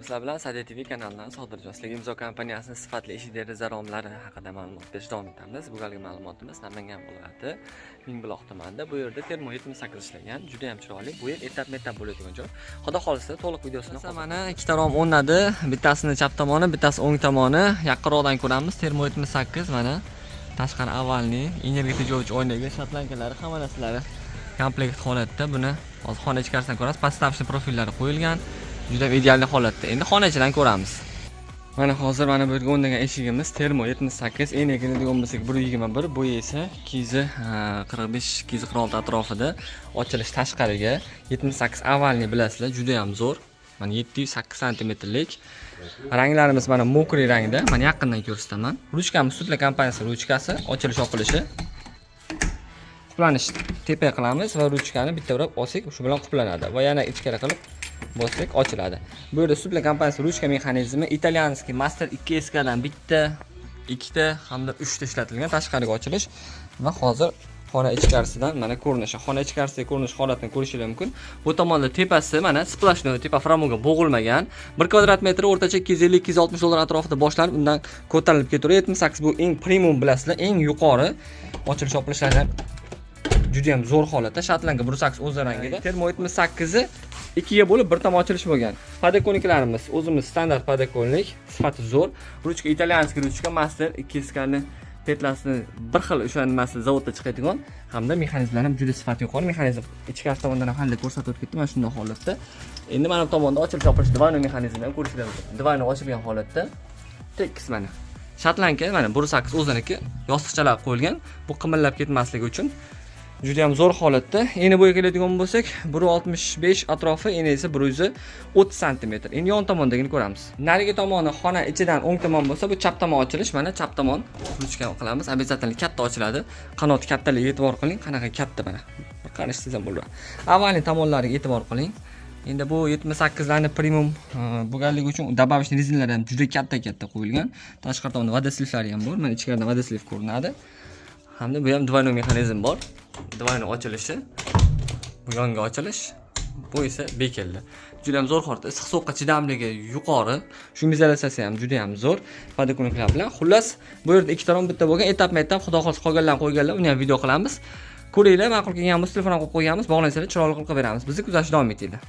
Sizlar bilan Sadia TV kanalidan Sodirjon. Sizlarga Imzo kompaniyasining sifatli ish deraza romlari haqida ma'lumot berishda davom etamiz. Bu galgi ma'lumotimiz Namangan viloyati Mingbuloq tumanida. Bu yerda termo 78 ishlagan, juda ham chiroyli. Bu yer etap-metap bo'ladigan joy. Xudo xolisa to'liq videosini mana ikkita rom o'rnadi. Bittasini chap tomoni, bittasi o'ng tomoni. Yaqinroqdan ko'ramiz. Termo 78 mana tashqari avvalni energiya tejovchi oynaga shotlankalari hamma narsalari komplekt holatda. Buni hozir xona ichkarisidan ko'ramiz. Podstavочный profillari qo'yilgan. Juda ideal holatda. Endi xona ichidan ko'ramiz. Mana hozir mana bu yerga o'rnagan eshigimiz termo 78, eni keladigan bo'lsak 121, bo'yi esa 245 246 atrofida. Ochilish tashqariga 78 avvalni bilasizlar, juda ham zo'r. Mana 708 sm-lik. Ranglarimiz mana mokriy rangda. Mana yaqindan ko'rsataman. Ruchkamiz Sutla kompaniyasi ruchkasi, ochilish yopilishi. Quplanish tepa qilamiz va ruchkani bitta urib olsak, shu bilan quplanadi va yana ichkari qilib bossak ochiladi. Bu yerda Sutla kompaniyasi ruchka mexanizmi italyanskiy Master 2S dan bitta, ikkita hamda 3 ta ishlatilgan tashqariga ochilish va hozir xona ichkarisidan mana ko'rinishi, xona ichkarisidagi ko'rinish holatini ko'rishingiz mumkin. Bu tomonda tepasi mana splashnoy tepa framoga bo'g'ilmagan. 1 kvadrat metri o'rtacha 250-260 dollar atrofida boshlanib, undan ko'tarilib ketaveradi. 78 bu eng premium bilasizlar, eng yuqori ochilish yopilishlardan juda ham zo'r holatda. Shatlanka 108 o'z rangida. Termo 78 ni ikkiga bo'lib bir tomon ochilish bo'lgan. Podakoniklarimiz o'zimiz standart podakonik, sifati zo'r. Ruchka italyanskiy ruchka Master 2S ni petlasini bir xil o'sha nimasi zavodda chiqadigan hamda mexanizmlar ham juda sifati yuqori. Mexanizm ichkarisi tomondan ham hali ko'rsatib o'tdim mana shunday holatda. Endi mana bu tomonda ochilish yopilish divano mexanizmini ham ko'rishingiz mumkin. Divano ochilgan holatda tekis mana. Shatlanka mana 108 o'ziniki yostiqchalar qo'yilgan. Bu qimillab ketmasligi uchun juda ham zo'r holatda. Eni bo'yi keladigan bo'lsak 165 atrofi, eni esa 130 cm. Endi yon tomondagini ko'ramiz. Narigi tomoni xona ichidan o'ng tomon bo'lsa, bu chap tomon ochilish. Mana chap tomon ruchka qilamiz. Обязательно katta ochiladi. Qanoti kattaligiga e'tibor qiling. Qanaqa katta mana. Bir qarashsiz ham bo'ladi. Avvalgi tomonlariga e'tibor qiling. Endi bu 78 larni premium bo'lganligi uchun добавочный rezinlari ham juda katta qo'yilgan. Tashqari tomonda vodoslivlari ham bor. Mana ichkaridan vodosliv ko'rinadi. Hamda bu ham divano mexanizm bor. Divano ochilishi, bu yonga ochilish, bu esa bekeldi. Juda ham zo'r holatda, issiq sovuqqa chidamligi yuqori, shumizalatsiyasi ham juda ham zo'r. Podakoniklar bilan. Xullas, bu yerda ikkita rom bitta bo'lgan, etap-etap xudo xohlasa qolganlarni qo'yganlar, uni ham video qilamiz. Ko'ringlar, ma'qul kelgan bo'lsa telefon qo'yib qo'yamiz, bog'lansanglar chiroyli qilib beramiz. Bizni kuzatishda davom etinglar.